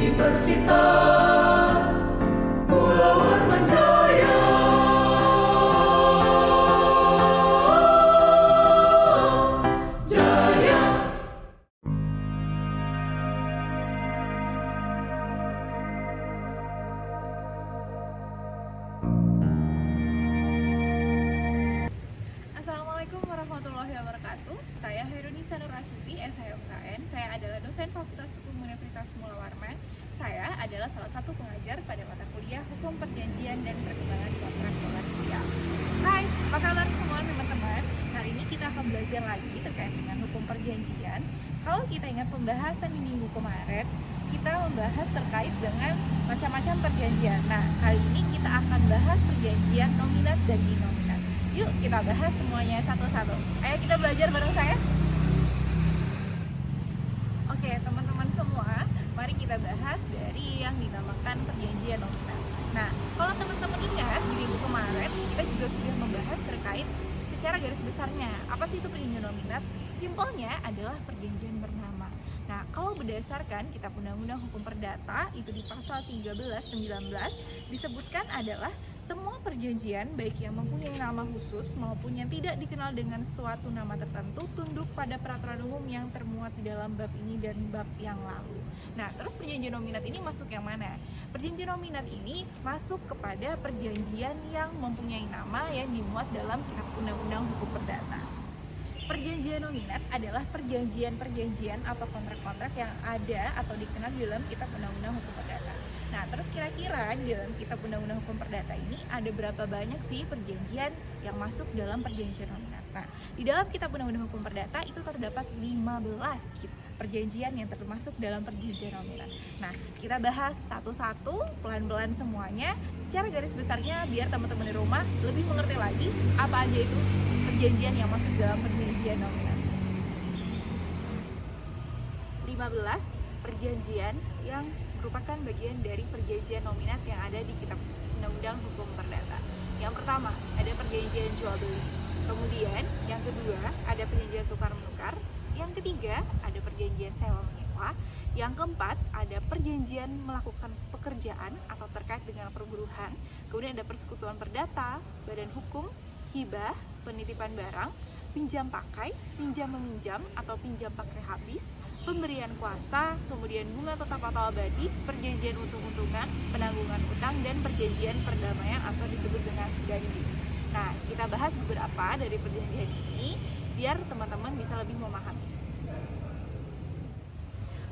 Universitas Pulau Armanjaya. Jaya. Assalamualaikum warahmatullahi wabarakatuh. Saya Hairunisa Nur Asuti, SHMKN. Saya adalah dosen Fakultas Hukum Universitas Pulau Arman. Saya adalah salah satu pengajar pada mata kuliah Hukum Perjanjian dan Perkembangan Kontrak Komersial. Hai, apa kabar semua teman-teman? Hari ini kita akan belajar lagi terkait dengan hukum perjanjian. Kalau kita ingat pembahasan di minggu kemarin, kita membahas terkait dengan macam-macam perjanjian. Nah, kali ini kita akan bahas perjanjian nominat dan dinominat. Yuk kita bahas semuanya satu-satu. Ayo kita belajar bareng saya. Oke teman-teman semua, mari kita bahas dari yang dinamakan perjanjian nominat. Nah, kalau teman-teman ingat di minggu kemarin kita juga sudah membahas terkait secara garis besarnya apa sih itu perjanjian nominat. Simpelnya adalah perjanjian bernama. Nah, kalau berdasarkan Kitab Undang-Undang Hukum Perdata itu di pasal 13-19 disebutkan adalah semua perjanjian baik yang mempunyai nama khusus maupun yang tidak dikenal dengan suatu nama tertentu tunduk pada peraturan umum yang termuat di dalam bab ini dan bab yang lalu. Nah, terus perjanjian nominat ini masuk yang mana? Perjanjian nominat ini masuk kepada perjanjian yang mempunyai nama yang dimuat dalam Kitab Undang-Undang Hukum Perdata. Perjanjian nominat adalah perjanjian-perjanjian atau kontrak-kontrak yang ada atau dikenal di dalam Kitab Undang-Undang Hukum Perdata. Nah, terus kira-kira di dalam Kitab Undang-Undang Hukum Perdata ini ada berapa banyak sih perjanjian yang masuk dalam perjanjian nominat? Nah, di dalam Kitab Undang-Undang Hukum Perdata itu terdapat 15 perjanjian yang termasuk dalam perjanjian nominat. Nah, kita bahas satu-satu, pelan-pelan semuanya, secara garis besarnya biar teman-teman di rumah lebih mengerti lagi apa aja itu perjanjian yang masuk dalam perjanjian nominat. 15 perjanjian yang merupakan bagian dari perjanjian nominat yang ada di Kitab Undang-Undang Hukum Perdata. Yang pertama, ada perjanjian jual beli. Kemudian, yang kedua, ada perjanjian tukar menukar. Yang ketiga, ada perjanjian sewa menyewa. Yang keempat, ada perjanjian melakukan pekerjaan atau terkait dengan perburuhan. Kemudian ada persekutuan perdata, badan hukum, hibah, penitipan barang, pinjam pakai, pinjam meminjam atau pinjam pakai habis, pemberian kuasa, kemudian bunga tetap atau abadi, perjanjian untung-untungan, penanggungan utang, dan perjanjian perdamaian atau disebut dengan gandhi. Nah, kita bahas beberapa dari perjanjian ini biar teman-teman bisa lebih memahami.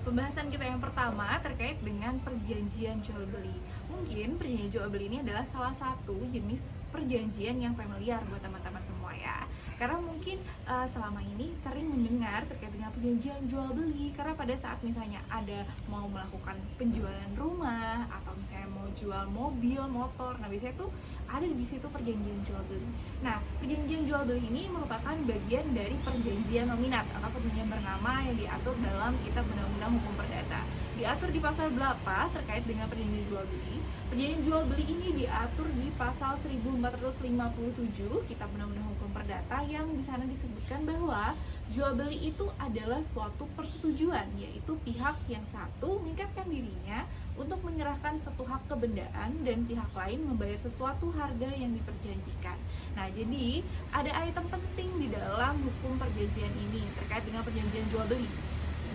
Pembahasan kita yang pertama terkait dengan perjanjian jual beli. Mungkin perjanjian jual beli ini adalah salah satu jenis perjanjian yang familiar buat teman-teman semua ya. Karena mungkin selama ini sering mendengar terkait dengan perjanjian jual beli, karena pada saat misalnya ada mau melakukan penjualan rumah atau misalnya mau jual mobil, motor, nah biasanya tuh ada di situ perjanjian jual beli. Nah, perjanjian jual beli ini merupakan bagian dari perjanjian nominat atau perjanjian bernama yang diatur dalam Kitab Undang-Undang Hukum Perdata. Diatur di pasal 8 terkait dengan perjanjian jual beli. Perjanjian jual beli ini diatur di pasal 1457 Kitab Undang-Undang Hukum Perdata yang di sana disebutkan bahwa jual beli itu adalah suatu persetujuan, yaitu pihak yang satu meningkatkan dirinya untuk menyerahkan suatu hak kebendaan dan pihak lain membayar sesuatu harga yang diperjanjikan. Nah, jadi ada item penting di dalam hukum perjanjian ini terkait dengan perjanjian jual beli,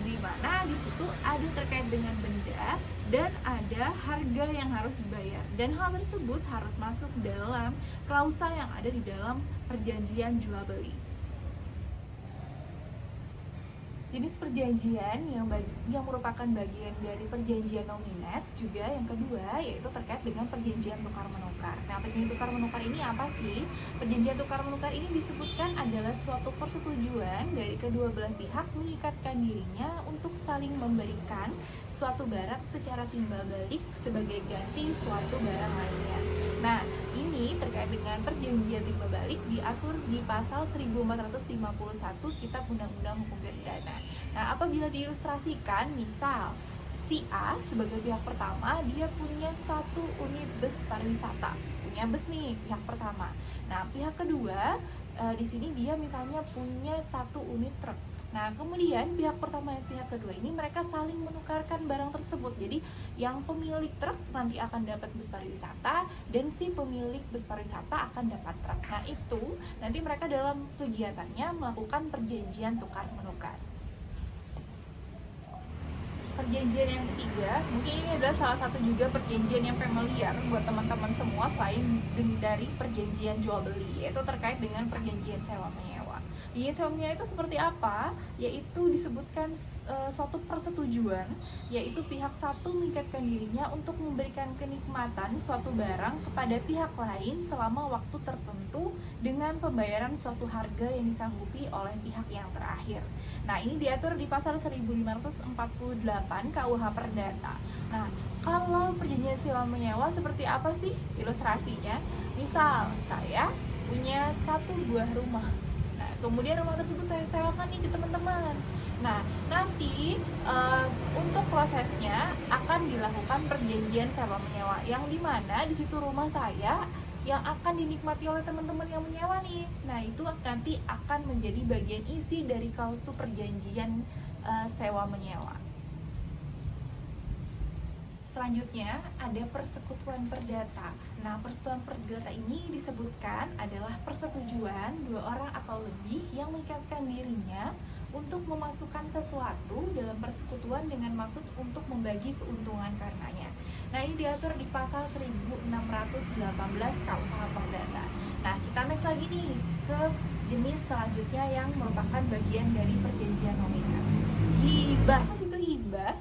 di mana di situ ada terkait dengan benda dan ada harga yang harus dibayar, dan hal tersebut harus masuk dalam klausa yang ada di dalam perjanjian jual beli. Jenis perjanjian yang merupakan bagian dari perjanjian nominat juga yang kedua yaitu terkait dengan perjanjian tukar menukar. Nah, perjanjian tukar menukar ini apa sih? Perjanjian tukar menukar ini disebutkan adalah suatu persetujuan dari kedua belah pihak mengikatkan dirinya untuk saling memberikan suatu barang secara timbal balik sebagai ganti suatu barang lainnya. Nah, ini terkait dengan perjanjian timbal balik diatur di pasal 1451 Kitab Undang-Undang Hukum Perdata. Nah, apabila diilustrasikan, misal si A sebagai pihak pertama dia punya satu unit bus pariwisata, punya bus nih pihak pertama. Nah, pihak kedua di sini dia misalnya punya satu unit truk. Nah, kemudian pihak pertama dan pihak kedua ini mereka saling menukarkan barang tersebut. Jadi, yang pemilik truk nanti akan dapat bus pariwisata dan si pemilik bus pariwisata akan dapat truk. Nah, itu nanti mereka dalam kegiatannya melakukan perjanjian tukar menukar. Perjanjian yang ketiga, mungkin ini adalah salah satu juga perjanjian yang familiar buat teman-teman semua selain dari perjanjian jual beli, yaitu terkait dengan perjanjian sewa menyewa. Perjanjian sewa menyewa itu seperti apa? Yaitu disebutkan suatu persetujuan, yaitu pihak satu mengikatkan dirinya untuk memberikan kenikmatan suatu barang kepada pihak lain selama waktu tertentu dengan pembayaran suatu harga yang disanggupi oleh pihak yang terakhir. Nah, ini diatur di pasal 1548 KUH Perdata. Nah, kalau perjanjian sewa menyewa seperti apa sih ilustrasinya? Misal, saya punya satu buah rumah. Nah, kemudian rumah tersebut saya sewakan nih ke teman-teman. Nah, nanti untuk prosesnya akan dilakukan perjanjian sewa menyewa yang dimana di situ rumah saya yang akan dinikmati oleh teman-teman yang menyewa nih. Nah, itu nanti akan menjadi bagian isi dari klausul perjanjian sewa menyewa. Selanjutnya ada persekutuan perdata. Nah, persekutuan perdata ini disebutkan adalah persetujuan dua orang atau lebih yang mengikatkan dirinya untuk memasukkan sesuatu dalam persekutuan dengan maksud untuk membagi keuntungan karenanya. Nah, ini diatur di pasal 1618 KUH Perdata. Nah, kita next lagi nih ke jenis selanjutnya yang merupakan bagian dari perjanjian nominal. Hibah. Apa sih itu hibah?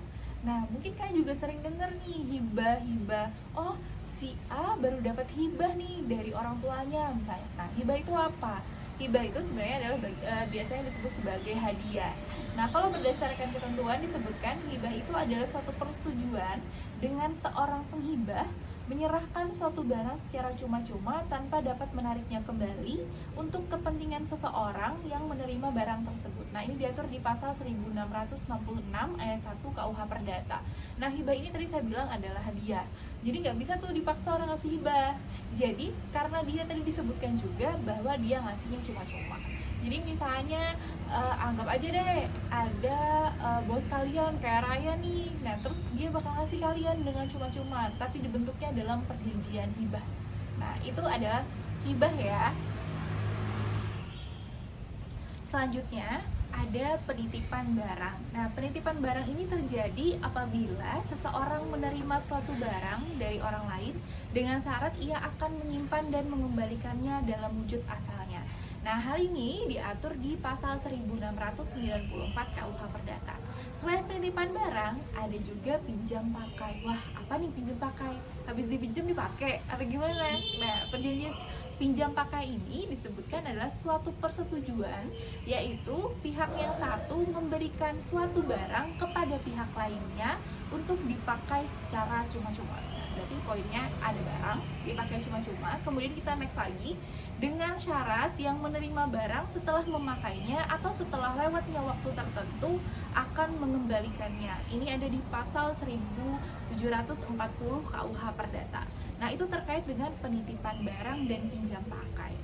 Nah, mungkin kalian juga sering dengar nih hibah. Oh, si A baru dapat hibah nih dari orang tuanya misalnya. Nah, hibah itu apa? Hibah itu sebenarnya adalah biasanya disebut sebagai hadiah. Nah, kalau berdasarkan ketentuan disebutkan hibah itu adalah suatu persetujuan dengan seorang penghibah menyerahkan suatu barang secara cuma-cuma tanpa dapat menariknya kembali untuk kepentingan seseorang yang menerima barang tersebut. Nah, ini diatur di pasal 1666 ayat 1 KUH Perdata. Nah, hibah ini tadi saya bilang adalah hadiah. Jadi nggak bisa tuh dipaksa orang ngasih hibah. Jadi karena dia tadi disebutkan juga bahwa dia ngasihnya cuma-cuma. Jadi misalnya anggap aja deh ada bos kalian kayak Raya nih. Nah, terus dia bakal ngasih kalian dengan cuma-cuma, tapi dibentuknya dalam perjanjian hibah. Nah, itu adalah hibah ya. Selanjutnya ada penitipan barang. Nah, penitipan barang ini terjadi apabila seseorang menerima suatu barang dari orang lain dengan syarat ia akan menyimpan dan mengembalikannya dalam wujud asalnya. Nah, hal ini diatur di pasal 1694 KUH Perdata. Selain penitipan barang, ada juga pinjam pakai. Wah, apa nih pinjam pakai? Habis dipinjam dipakai atau gimana? Nah, perjanjian pinjam pakai ini disebutkan adalah suatu persetujuan, yaitu pihak yang satu memberikan suatu barang kepada pihak lainnya untuk dipakai secara cuma-cuma. Berarti poinnya ada barang dipakai cuma-cuma, kemudian kita next lagi dengan syarat yang menerima barang setelah memakainya atau setelah lewatnya waktu tertentu akan mengembalikannya. Ini ada di pasal 1740 KUH Perdata. Nah, itu terkait dengan penitipan barang dan pinjam pakai.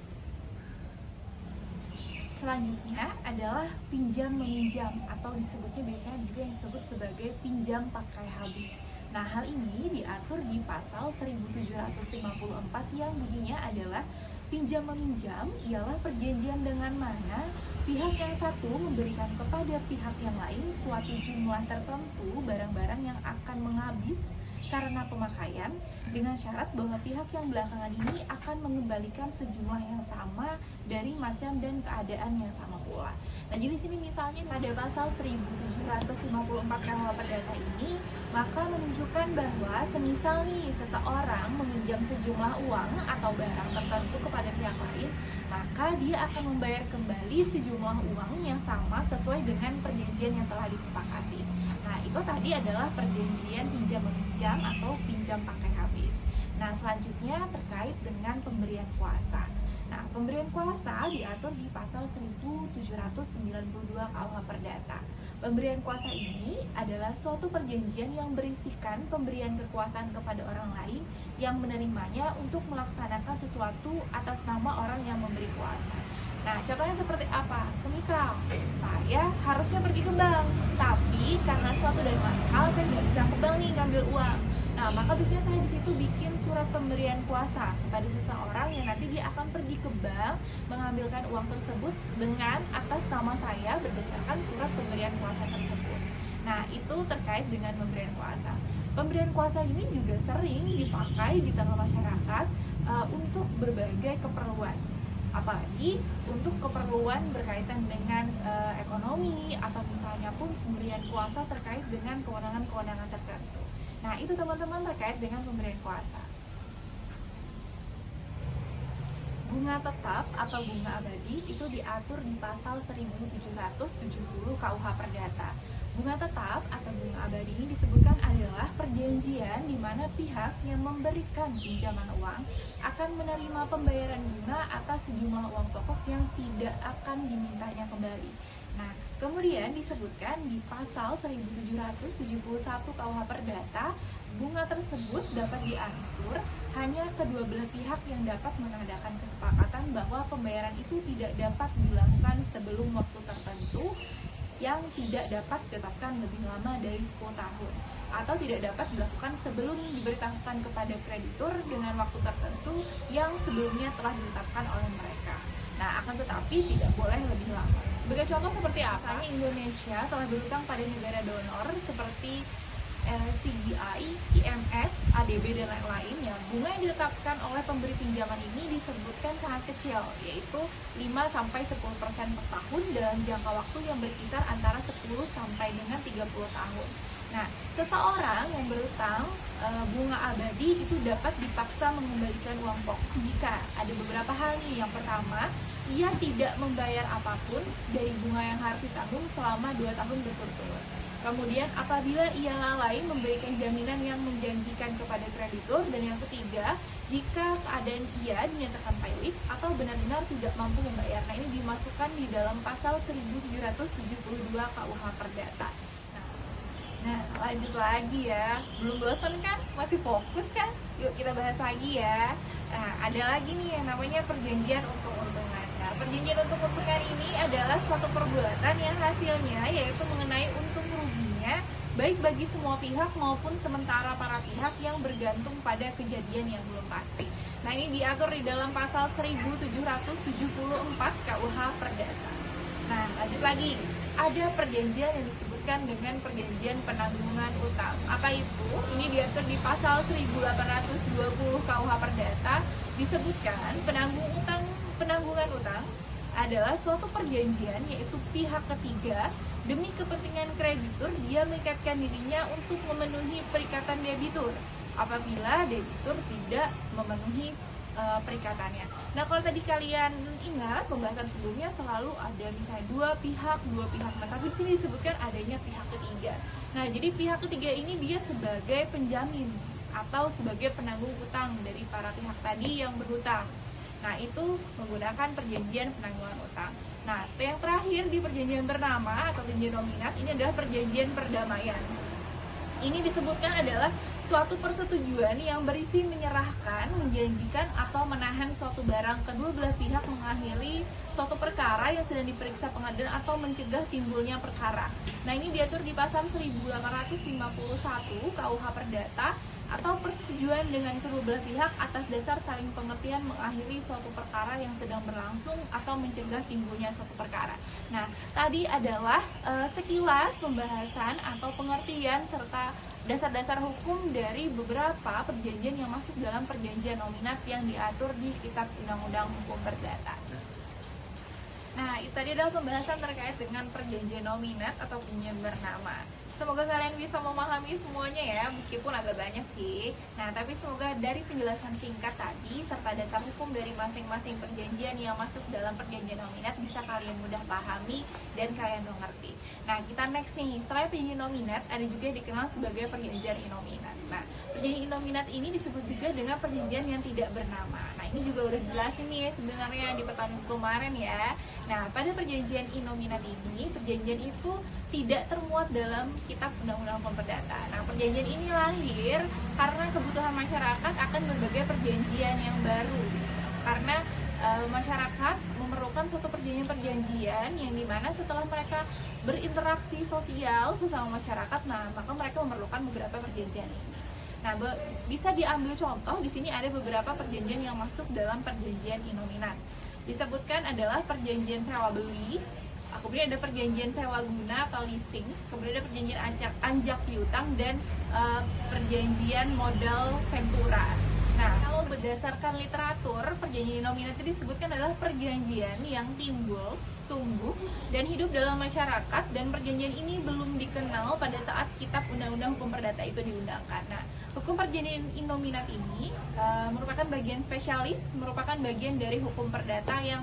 Selanjutnya adalah pinjam meminjam atau disebutnya biasanya juga yang disebut sebagai pinjam pakai habis. Nah, hal ini diatur di pasal 1754 yang bunyinya adalah pinjam meminjam ialah perjanjian dengan mana pihak yang satu memberikan kepada pihak yang lain suatu jumlah tertentu barang-barang yang akan menghabis karena pemakaian dengan syarat bahwa pihak yang belakangan ini akan mengembalikan sejumlah yang sama dari macam dan keadaan yang sama pula. Nah, jadi sini misalnya pada pasal 1754 KUH Perdata ini maka menunjukkan bahwa semisal nih seseorang meminjam sejumlah uang atau barang tertentu kepada pihak lain, maka dia akan membayar kembali sejumlah uang yang sama sesuai dengan perjanjian yang telah disepakati. Nah, itu tadi adalah perjanjian pinjam meminjam atau pinjam pakai habis. Nah, selanjutnya terkait dengan pemberian kuasa. Nah, pemberian kuasa diatur di pasal 1792 KUH Perdata. Pemberian kuasa ini adalah suatu perjanjian yang berisikan pemberian kekuasaan kepada orang lain yang menerimanya untuk melaksanakan sesuatu atas nama orang yang memberi kuasa. Nah, contohnya seperti apa? Semisal, saya harusnya pergi ke bank, tapi karena suatu dan lain hal saya tidak bisa ke bank nih ngambil uang. Nah, maka biasanya saya di situ bikin surat pemberian kuasa kepada seseorang yang nanti dia akan pergi ke bank mengambilkan uang tersebut dengan atas nama saya berdasarkan surat pemberian kuasa tersebut. Nah, itu terkait dengan pemberian kuasa. Pemberian kuasa ini juga sering dipakai di tengah masyarakat untuk berbagai keperluan, apalagi untuk keperluan berkaitan dengan ekonomi atau misalnya pun pemberian kuasa terkait dengan kewenangan-kewenangan tertentu. Nah, itu teman-teman terkait dengan pemberian kuasa. Bunga tetap atau bunga abadi itu diatur di pasal 1770 KUH Perdata. Bunga tetap atau bunga abadi ini disebutkan adalah perjanjian di mana pihak yang memberikan pinjaman uang akan menerima pembayaran bunga atas sejumlah uang pokok yang tidak akan dimintanya kembali. Nah, kemudian disebutkan di pasal 1771 KUH Perdata, bunga tersebut dapat diangsur hanya kedua belah pihak yang dapat mengadakan kesepakatan bahwa pembayaran itu tidak dapat dilakukan sebelum waktu tertentu yang tidak dapat ditetapkan lebih lama dari 10 tahun atau tidak dapat dilakukan sebelum diberitahukan kepada kreditur dengan waktu tertentu yang sebelumnya telah ditetapkan oleh mereka. Nah, akan tetapi tidak boleh lebih lama. Sebagai contoh seperti apa? Indonesia telah berutang pada negara donor seperti CGI, IMF, ADB, dan lain-lain. Ya, bunga yang ditetapkan oleh pemberi pinjaman ini disebutkan sangat kecil, yaitu 5-10% per tahun dalam jangka waktu yang berkisar antara 10 sampai dengan 30 tahun. Nah, seseorang yang berutang bunga abadi itu dapat dipaksa mengembalikan uang pokok jika ada beberapa hal nih. Yang pertama, ia tidak membayar apapun dari bunga yang harus ditanggung selama 2 tahun berturut-turut. Kemudian apabila ia lalai memberikan jaminan yang menjanjikan kepada kreditur. Dan yang ketiga, jika keadaan ia dinyatakan pailit atau benar-benar tidak mampu membayar. Nah, ini dimasukkan di dalam pasal 1772 KUH Perdata. Nah, lanjut lagi ya. Belum bosan kan? Masih fokus kan? Yuk kita bahas lagi ya. Nah, ada lagi nih yang namanya perjanjian untung-untungan. Nah, perjanjian untung-untungan ini adalah suatu perbuatan yang hasilnya yaitu mengenai untung ruginya baik bagi semua pihak maupun sementara para pihak yang bergantung pada kejadian yang belum pasti. Nah, ini diatur di dalam pasal 1774 KUH Perdata. Nah, lanjut lagi. Ada perjanjian yang disebutkan dengan perjanjian penanggungan utang. Apa itu? Ini diatur di pasal 1820 KUH Perdata. Disebutkan penanggungan utang adalah suatu perjanjian yaitu pihak ketiga demi kepentingan kreditur dia mengikatkan dirinya untuk memenuhi perikatan debitur apabila debitur tidak memenuhi perikatannya. Nah, kalau tadi kalian ingat pembahasan sebelumnya selalu ada misalnya dua pihak. Nah, tapi di sini disebutkan adanya pihak ketiga. Nah, jadi pihak ketiga ini dia sebagai penjamin atau sebagai penanggung utang dari para pihak tadi yang berhutang. Nah, itu menggunakan perjanjian penanggungan utang. Nah, yang terakhir di perjanjian bernama atau perjanjian nominat ini adalah perjanjian perdamaian. Ini disebutkan adalah suatu persetujuan yang berisi menyerahkan, menjanjikan, atau menahan suatu barang kedua belah pihak mengakhiri suatu perkara yang sedang diperiksa pengadilan atau mencegah timbulnya perkara. Nah, ini diatur di pasal 1851 KUH Perdata atau persetujuan dengan kedua belah pihak atas dasar saling pengertian mengakhiri suatu perkara yang sedang berlangsung atau mencegah timbulnya suatu perkara. Nah, tadi adalah sekilas pembahasan atau pengertian serta dasar-dasar hukum dari beberapa perjanjian yang masuk dalam perjanjian nominat yang diatur di Kitab Undang-Undang Hukum Perdata. Nah, itu tadi adalah pembahasan terkait dengan perjanjian nominat atau perjanjian bernama. Semoga kalian bisa memahami semuanya ya, meskipun agak banyak sih. Nah, tapi semoga dari penjelasan singkat tadi serta dasar hukum dari masing-masing perjanjian yang masuk dalam perjanjian nominat bisa kalian mudah pahami dan kalian mengerti. Nah, kita next nih. Selain perjanjian nominat, ada juga yang dikenal sebagai perjanjian inominat. Nah, perjanjian inominat ini disebut juga dengan perjanjian yang tidak bernama. Nah, ini juga udah jelas nih ya sebenarnya di pertemuan kemarin ya. Nah, pada perjanjian inominat ini, perjanjian itu tidak termuat dalam Kitab Undang-Undang Hukum Perdata. Nah, perjanjian ini lahir karena kebutuhan masyarakat akan berbagai perjanjian yang baru. Karena masyarakat memerlukan suatu perjanjian-perjanjian yang dimana setelah mereka berinteraksi sosial sesama masyarakat, nah maka mereka memerlukan beberapa perjanjian ini. Nah, bisa diambil contoh di sini ada beberapa perjanjian yang masuk dalam perjanjian innominat. Disebutkan adalah perjanjian sewa beli, kemudian ada perjanjian sewa guna atau leasing, kemudian ada perjanjian anjak piutang, dan perjanjian modal ventura. Nah, kalau berdasarkan literatur, perjanjian innominat itu disebutkan adalah perjanjian yang timbul, tumbuh, dan hidup dalam masyarakat, dan perjanjian ini belum dikenal pada saat kitab Undang-Undang Hukum Perdata itu diundangkan. Nah, hukum perjanjian innominat ini merupakan bagian spesialis, merupakan bagian dari hukum perdata yang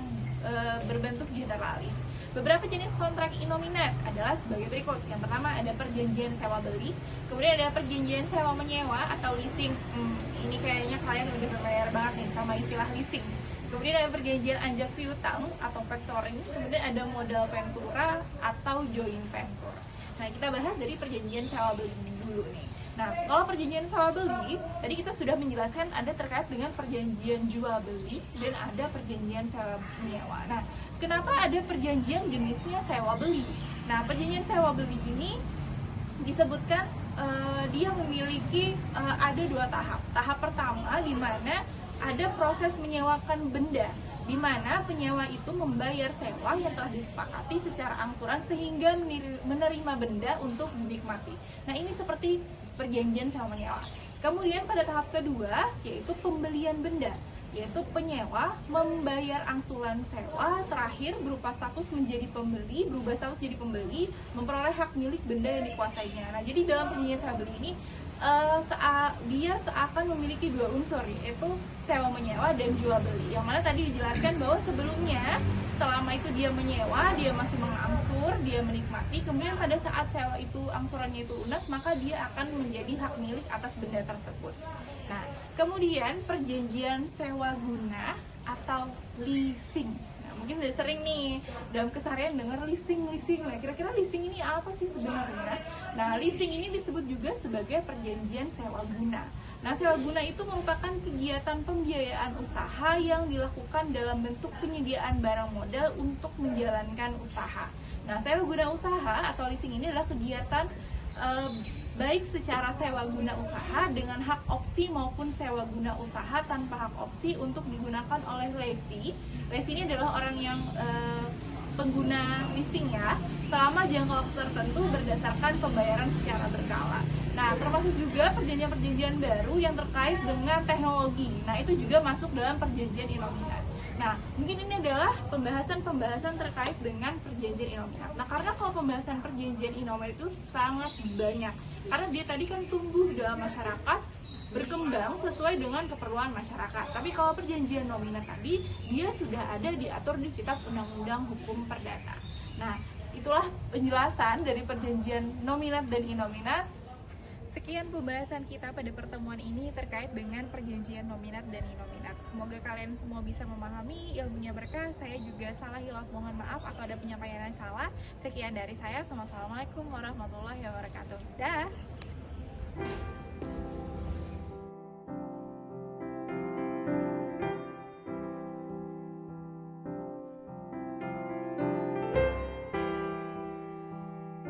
berbentuk generalis. Beberapa jenis kontrak innominat adalah sebagai berikut. Yang pertama ada perjanjian sewa beli, kemudian ada perjanjian sewa menyewa atau leasing. Ini kayaknya kalian udah familiar banget nih sama istilah leasing. Kemudian ada perjanjian anjak piutang atau factoring, kemudian ada modal ventura atau joint venture. Nah, kita bahas dari perjanjian sewa beli dulu nih. Nah, kalau perjanjian sewa beli, tadi kita sudah menjelaskan ada terkait dengan perjanjian jual beli dan ada perjanjian sewa menyewa. Nah, kenapa ada perjanjian jenisnya sewa beli? Nah, perjanjian sewa beli ini disebutkan dia memiliki ada dua tahap. Tahap pertama di mana ada proses menyewakan benda, di mana penyewa itu membayar sewa yang telah disepakati secara angsuran sehingga menerima benda untuk dinikmati. Nah, ini seperti perjanjian sewa menyewa. Kemudian pada tahap kedua yaitu pembelian benda, yaitu penyewa membayar angsuran sewa, terakhir berupa status menjadi pembeli, berubah status jadi pembeli, memperoleh hak milik benda yang dikuasainya. Nah, jadi dalam perjanjian sewa beli ini dia seakan memiliki dua unsur, yaitu sewa menyewa dan jual beli. Yang mana tadi dijelaskan bahwa sebelumnya selama itu dia menyewa, dia masih mengangsur, dia menikmati. Kemudian pada saat sewa itu angsurannya itu lunas, maka dia akan menjadi hak milik atas benda tersebut. Nah, kemudian perjanjian sewa guna atau leasing. Nah, mungkin udah sering nih dalam keseharian dengar leasing. Nah, kira-kira leasing ini apa sih sebenarnya? Nah, leasing ini disebut juga sebagai perjanjian sewa guna. Nah, sewa guna itu merupakan kegiatan pembiayaan usaha yang dilakukan dalam bentuk penyediaan barang modal untuk menjalankan usaha. Nah, sewa guna usaha atau leasing ini adalah kegiatan baik secara sewa guna usaha dengan hak opsi maupun sewa guna usaha tanpa hak opsi untuk digunakan oleh lesi. Lesi ini adalah orang yang pengguna leasing ya, selama jangka waktu tertentu berdasarkan pembayaran secara berkala. Nah, termasuk juga perjanjian-perjanjian baru yang terkait dengan teknologi. Nah, itu juga masuk dalam perjanjian innominat. Nah, mungkin ini adalah pembahasan terkait dengan perjanjian innominat. Nah, karena kalau pembahasan perjanjian innominat itu sangat banyak, karena dia tadi kan tumbuh dalam masyarakat, berkembang sesuai dengan keperluan masyarakat. Tapi kalau perjanjian nominat tadi, dia sudah ada diatur di kitab Undang-Undang Hukum Perdata. Nah, itulah penjelasan dari perjanjian nominat dan innominat. Sekian pembahasan kita pada pertemuan ini terkait dengan perjanjian nominat dan innominat. Semoga kalian semua bisa memahami, ilmunya berkah. Saya juga salah hilaf, mohon maaf atau ada penyampaian yang salah. Sekian dari saya. Assalamualaikum warahmatullahi wabarakatuh. Dah.